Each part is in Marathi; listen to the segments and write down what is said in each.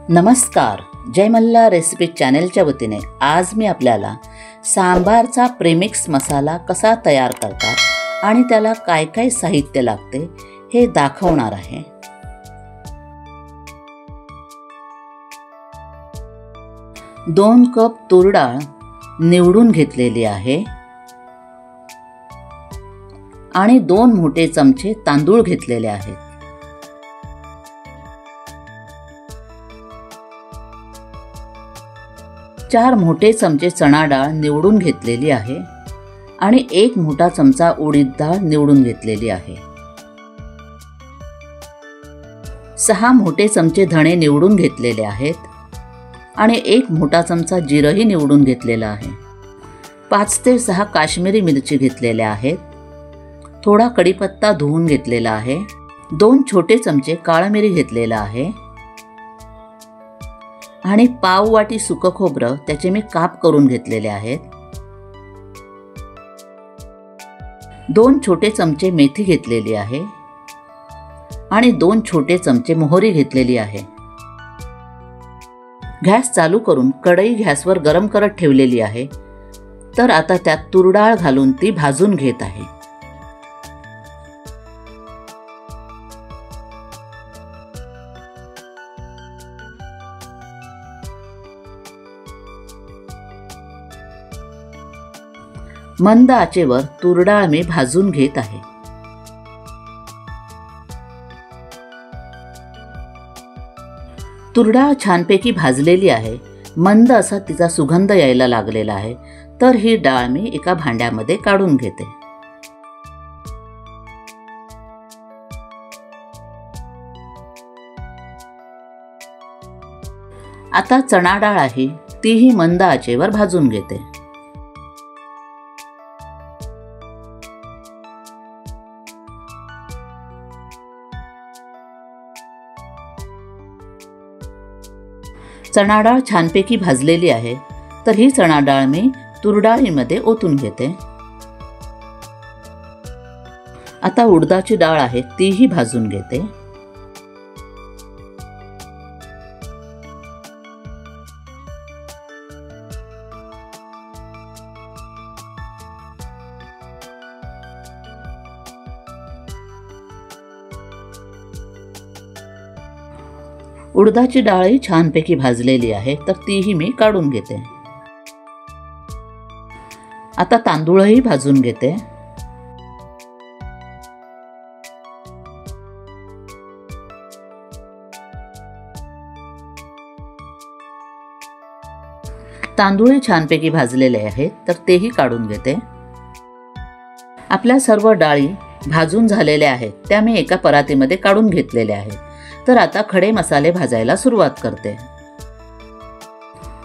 नमस्कार, जय मल्हार रेसिपी चॅनलच्या वतीने आज मी आपल्याला सांबारचा प्रेमिक्स मसाला कसा तयार करतात आणि त्याला काय काय साहित्य लागते हे दाखवणार आहे। 2 कप तूर डाळ निवडून घेतलेली आहे आणि 2 मोठे चमचे तांदूळ घेतलेले आहेत। 4 मोठे चमचे चणा डाळ निवडून घेतलेली आहे आणि 1 मोठा चमचा उडीद डाळ निवडून घेतलेली आहे। 6 मोठे चमचे धणे निवडून घेतलेले आहेत आणि 1 मोठा चमचा जिरंही निवडून घेतलेला आहे। 5 ते 6 काश्मीरी मिरची घेतलेल्या आहेत। थोडा कढीपत्ता धुवून घेतलेला आहे। 2 छोटे चमचे काळी मिरी घेतलेला आहे आणि पाव वाटी सुकं खोबरं त्याचे मी काप करून घेतलेले आहेत। 2 छोटे चमचे मेथी घेतलेली आहे आणि 2 छोटे चमचे मोहरी घेतलेली आहे। गॅस चालू करून कढई गॅसवर गरम करत ठेवलेली आहे। तर आता त्यात तूर डाळ घालून ती भाजून घेत आहे। मंद आचेवर तूर डाळ मी भाजून घेत आहे। तूर डाळ छानपैकी भाजलेली आहे। मंद असा तिचा सुगंध यायला लागलेला आहे। तर ही डाळ मी एका भांड्यामध्ये काढून घेते। आता चणा डाळ आहे तीही मंद आचेवर भाजून घेते। चणा डाळ छानपैकी भाजलेली आहे। तर ही चणा डाळ मी तूर डाळीमध्ये ओतून घेते। आता उडदाची डाळ आहे तीही भाजून घेते। उडदाची डाळही छानपैकी भाजलेली आहे तर तीही मी काढून घेते। आता तांदूळही भाजून घेते। तांदूळही छानपैकी भाजलेले आहेत तर तेही काढून घेते। आपल्या सर्व डाळी भाजून झालेल्या आहेत त्या मी एका परातीमध्ये काढून घेतलेल्या आहेत। तर आता खडे मसाले भाजायला सुरुवात करते।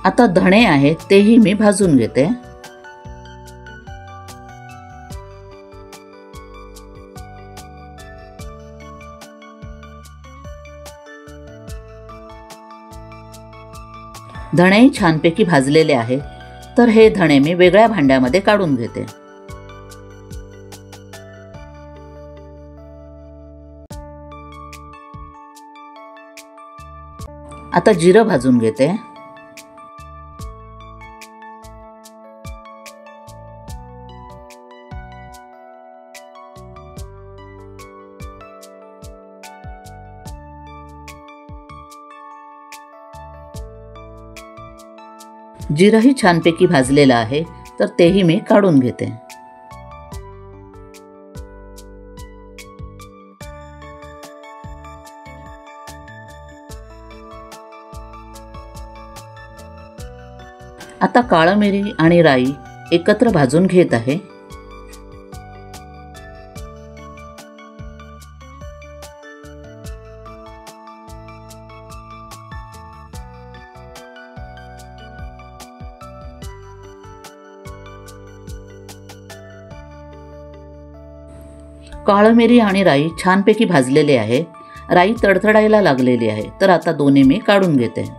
आता धणे आहेत तेही मी भाजून घेते। धणेही छानपैकी भाजलेले आहेत तर हे धणे मी वेगळ्या भांड्यामध्ये काढून घेते। आता जिरं भाजून घेते। जिरंही छानपैकी भाजलेलं आहे तर तेही मी काढून घेते। आता काळी मिरी आणि राई एकत्र भाजून घेत आहे। काळी मिरी आणि राई छानपैकी भाजलेले आहे। राई तडतडायला लागलेली आहे तर आता दोन्ही मी काढून घेते।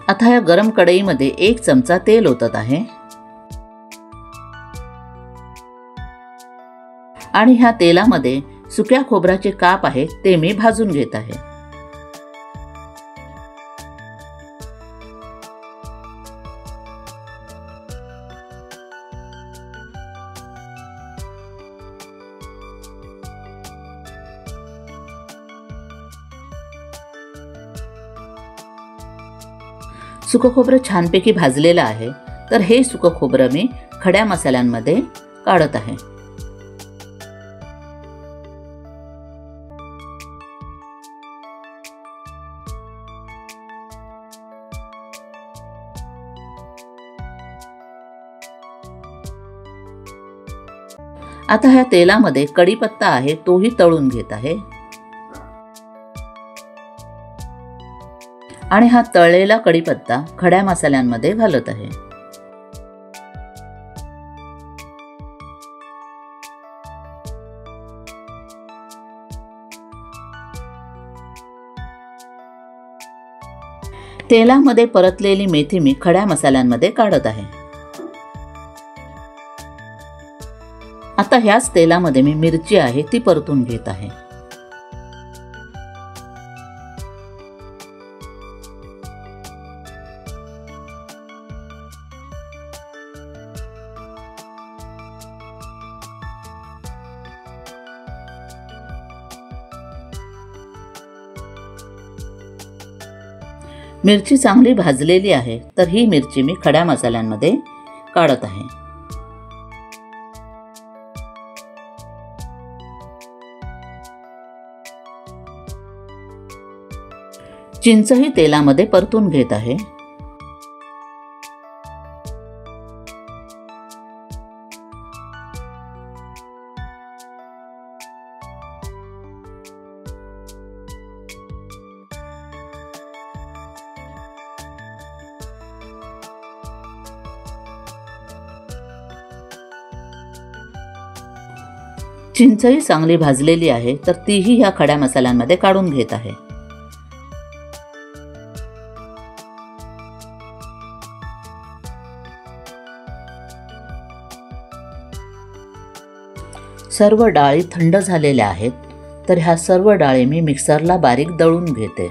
आता या गरम कढईमध्ये 1 चमचा तेल ओतत आहे। आणि ह्या तेलामध्ये सुक्या खोबऱ्याचे काप आहेत ते मी भाजून घेत आहे. सुकं खोबरं छानपैकी भाजलेलं आहे. तर हे सुकं खोबरं मी खड्या मसाल्यांमध्ये काढत आहे. आता ह्या तेलामध्ये कढीपत्ता आहे तोही तळून घेत आहे. आणि हा तळलेला कढीपत्ता खड्या मसाल्यांमध्ये घालत आहे. तेलामध्ये परतलेली मेथी मी खड्या मसाल्यांमध्ये काढत आहे. आता ह्याच तेलामध्ये मी मिरची आहे ती परतून घेत आहे. मिरची चांगली भाजलेली आहे. तर ही मिरची मी खड्या मसाल्यांमध्ये काढत आहे. चिंचही तेलामध्ये परतून घेत आहे. चिंचही चांगली भाजलेली आहे. तर तीही ह्या खड्या मसाल्यांमध्ये काढून घेत आहे. सर्व डाळी थंड झालेल्या आहेत. तर ह्या सर्व डाळी मी मिक्सरला बारीक दळून घेते.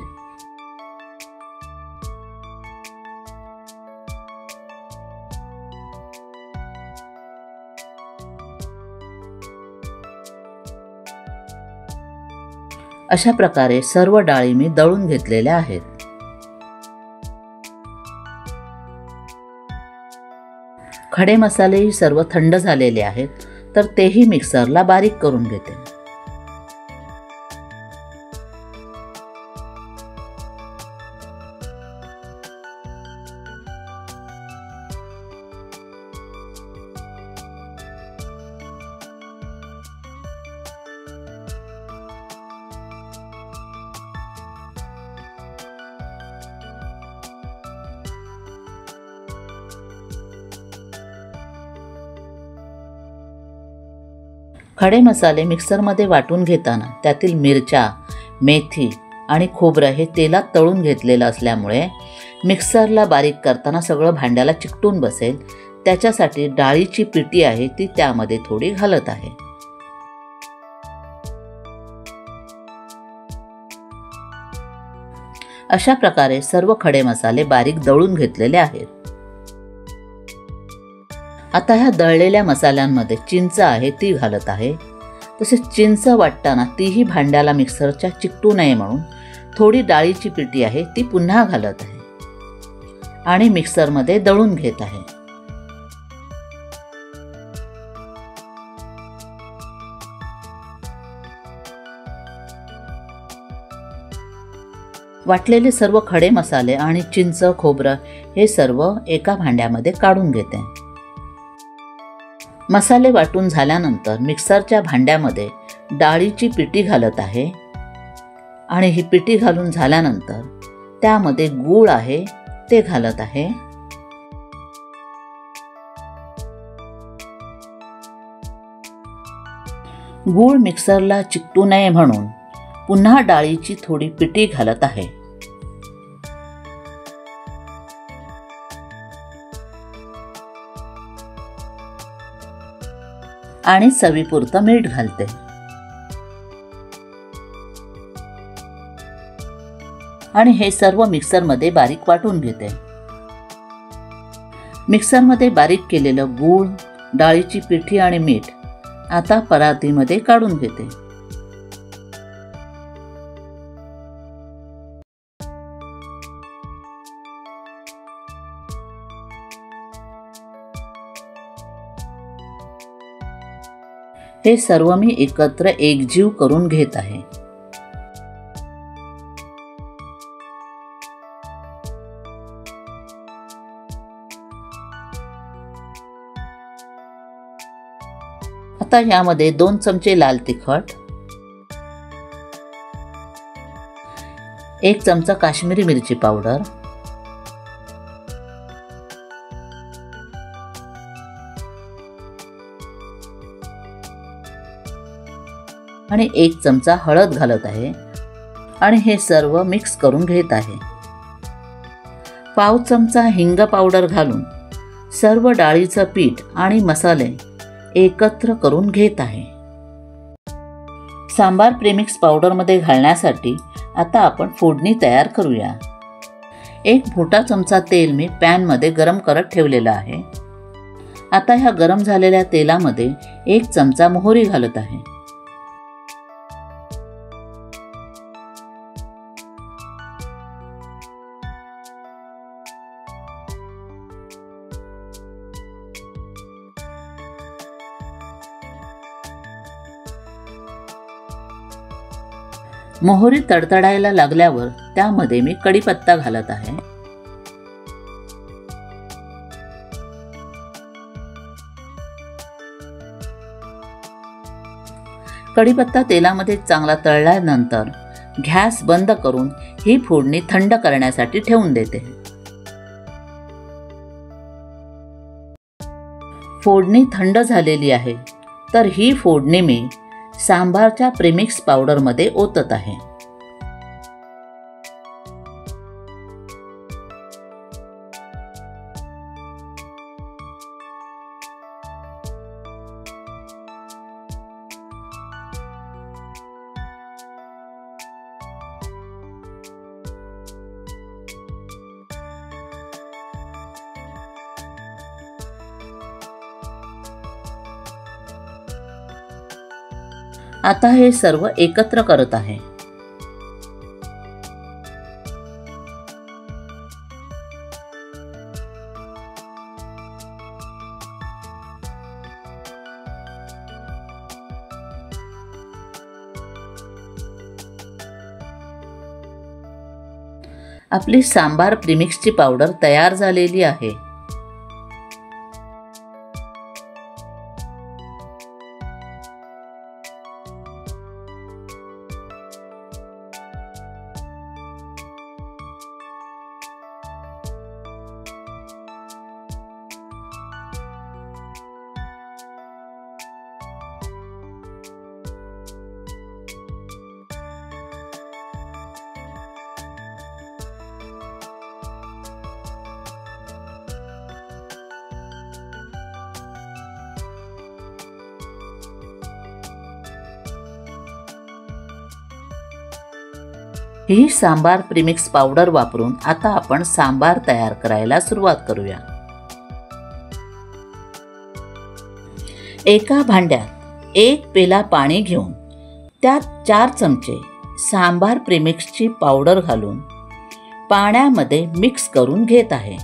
अशा प्रकारे सर्व डाळी मी दळून घेतलेल्या आहेत. खडे मसालेही सर्व थंड झालेले आहेत. तर तेही मिक्सरला बारीक करून घेते. खडे मसाले मिक्सरमध्ये वाटून घेताना त्यातील मिरच्या, मेथी आणि खोबरं हे तेलात तळून घेतलेलं असल्यामुळे मिक्सरला बारीक करताना सगळं भांड्याला चिकटून बसेल. त्याच्यासाठी डाळीची पिठी आहे ती त्यामध्ये थोडी घालत आहे. अशा प्रकारे सर्व खडे मसाले बारीक दळून घेतलेले आहेत. आता ह्या दळलेल्या मसाल्यांमध्ये चिंच आहे ती घालत आहे. तसेच चिंच वाटताना तीही भांड्याला मिक्सरच्या चिकटू नये म्हणून थोडी डाळीची पिठी आहे ती पुन्हा घालत आहे आणि मिक्सरमध्ये दळून घेत आहे. वाटलेले सर्व खडे मसाले आणि चिंच, खोबरं हे सर्व एका भांड्यामध्ये काढून घेते. मसाले वाटून झाल्यानंतर मिक्सरच्या भांड्यामध्ये डाळीची पिठी घालत आहे आणि ही पिठी घालून झाल्यानंतर त्यामध्ये गूळ आहे ते घालत आहे. गूळ मिक्सरला चिकटू नये म्हणून पुन्हा डाळीची थोडी पिठी घालत आहे. आणि चवीपुरतं मीठ घालते. आणि हे सर्व मिक्सरमध्ये बारीक वाटून घेते. मिक्सरमध्ये बारीक केलेलं गूळ, डाळीची पिठी आणि मीठ आता परातीमध्ये काढून घेते. हे सर्व मी एकत्र एकजीव करून घेत आहे. आता यामध्ये 2 चमचे लाल तिखट, 1 चमचा काश्मीरी मिरची पावडर, आणि 1 चमचा हळद घालत आहे आणि हे सर्व मिक्स करून घेत आहे. पाव चमचा हिंग पावडर घालून सर्व डाळीचं पीठ आणि मसाले एकत्र करून घेत आहे. सांबार प्रेमिक्स पावडरमध्ये घालण्यासाठी आता आपण फोडणी तयार करूया. 1 मोठा चमचा तेल मी पॅनमध्ये गरम करत ठेवलेलं आहे. आता ह्या गरम झालेल्या तेलामध्ये 1 चमचा मोहरी घालत आहे. मोहरी तडतडायला लागल्यावर त्यामध्ये मी कढीपत्ता घालत आहे. कढीपत्ता तेलामध्ये चांगला तळल्यानंतर गॅस बंद करून ही फोडणी थंड करण्यासाठी ठेवून देते. फोडणी थंड झालेली आहे, तर ही फोडणी मी सांबारच्या प्रेमिक्स पावडरमध्ये ओतत आहे. आता हे सर्व एकत्र करत आहे. आपली सांबार प्रीमिक्सची पावडर तयार झालेली आहे. ही सांबार प्रीमिक्स पावडर वापरून आता आपण सांबार तयार करायला सुरुवात करूया. एका भांड्यात 1 पेला पाणी घेऊन त्यात 4 चमचे सांबार प्रीमिक्सची पावडर घालून पाण्यामध्ये मिक्स करून घेत आहे.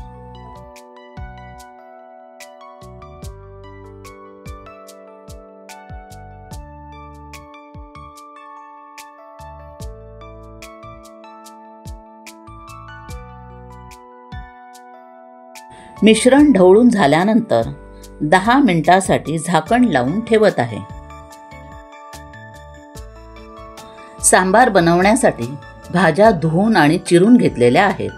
मिश्रण ढवळून झाल्यानंतर 10 मिनिटांसाठी झाकण लावून ठेवत आहे. सांबार बनवण्यासाठी भाज्या धुवून आणि चिरून घेतलेल्या आहेत.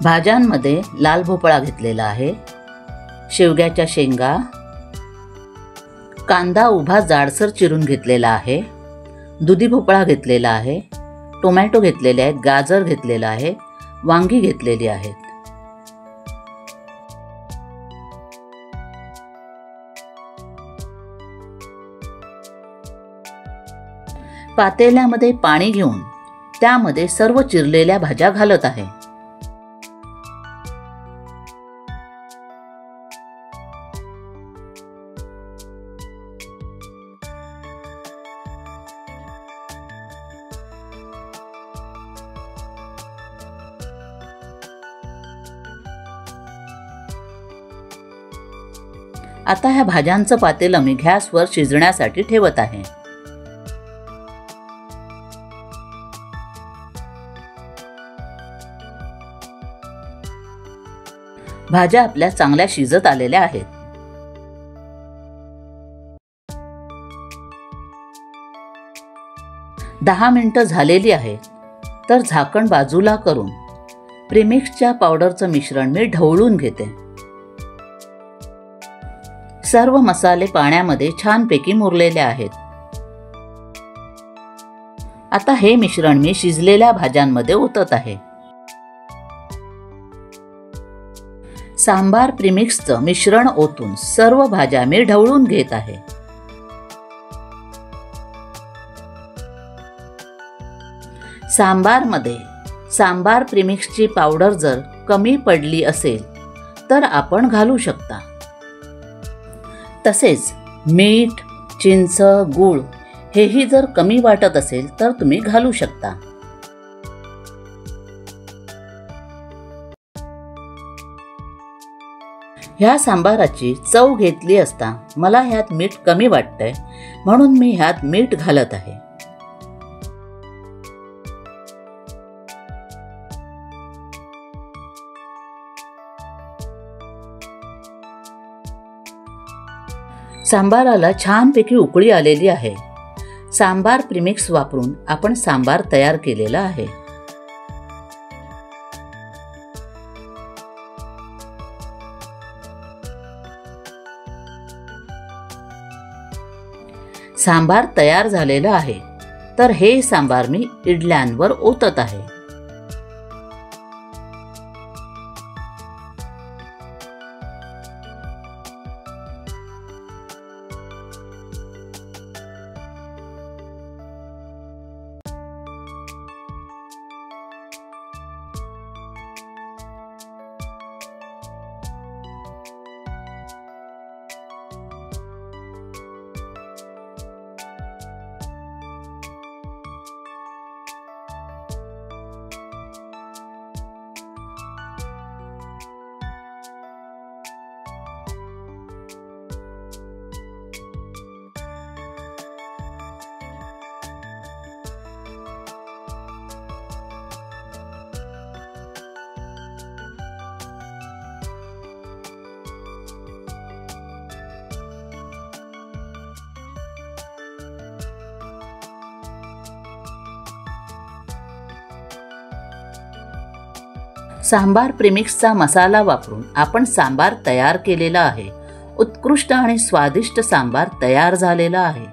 भाज्यांमध्ये लाल भोपळा घेतलेला आहे, शेवग्याच्या शेंगा, कांदा उभा जाडसर चिरून घेतलेला आहे, दुधी भोपळा घेतलेला आहे, टोमॅटो घेतलेले आहेत, गाजर घेतलेलं आहे, वांगी घेतलेली आहेत. पातेल्यामध्ये पाणी घेऊन त्यामध्ये सर्व चिरलेल्या भाज्या घालत आहे. आता ह्या भाज्यांचं पातेलं मी गॅसवर शिजण्यासाठी ठेवत आहे. भाज्या आपल्या चांगल्या शिजत आलेल्या आहेत. दहा मिनिटं झालेली आहेत. तर झाकण बाजूला करून प्रीमिक्सच्या पावडरचं मिश्रण मी ढवळून घेते. सर्व मसाले पाण्यामध्ये छानपैकी मुरलेले आहेत. आता हे मिश्रण मी शिजलेल्या भाज्यांमध्ये ओतत आहे. सांबार प्रीमिक्सचं मिश्रण ओतून सर्व भाज्या मी ढवळून घेत आहे. सांबारमध्ये सांबार प्रीमिक्सची पावडर जर कमी पडली असेल तर आपण घालू शकता. तसेच मीठ, चिंच, गूळ हेही जर कमी वाटत असेल तर तुम्ही घालू शकता. ह्या सांबाराची चव घेतली असता मला ह्यात मीठ कमी वाटतंय, म्हणून मी ह्यात मीठ घालत आहे. सांबाराला छानपैकी उकळी आलेली आहे. सांबार प्रीमिक्स वापरून आपण सांबार तयार केलेला आहे. सांबार तयार झालेलं आहे. तर हे सांबार मी इडल्यांवर ओतत आहे. सांबार प्रीमिक्सचा मसाला वापरून आपण सांबार तयार केलेला आहे. उत्कृष्ट आणि स्वादिष्ट सांबार तयार झालेला आहे.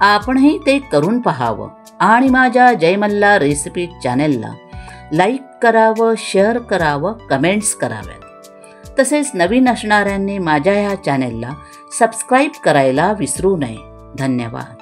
आपणही ते करून पाहावं आणि माझ्या जय मल्हार रेसिपी चॅनेलला लाईक करावं, शेअर करावं, कमेंट्स कराव्यात. तसेच नवीन असणाऱ्यांनी माझ्या ह्या चॅनेलला सबस्क्राईब करायला विसरू नये. धन्यवाद.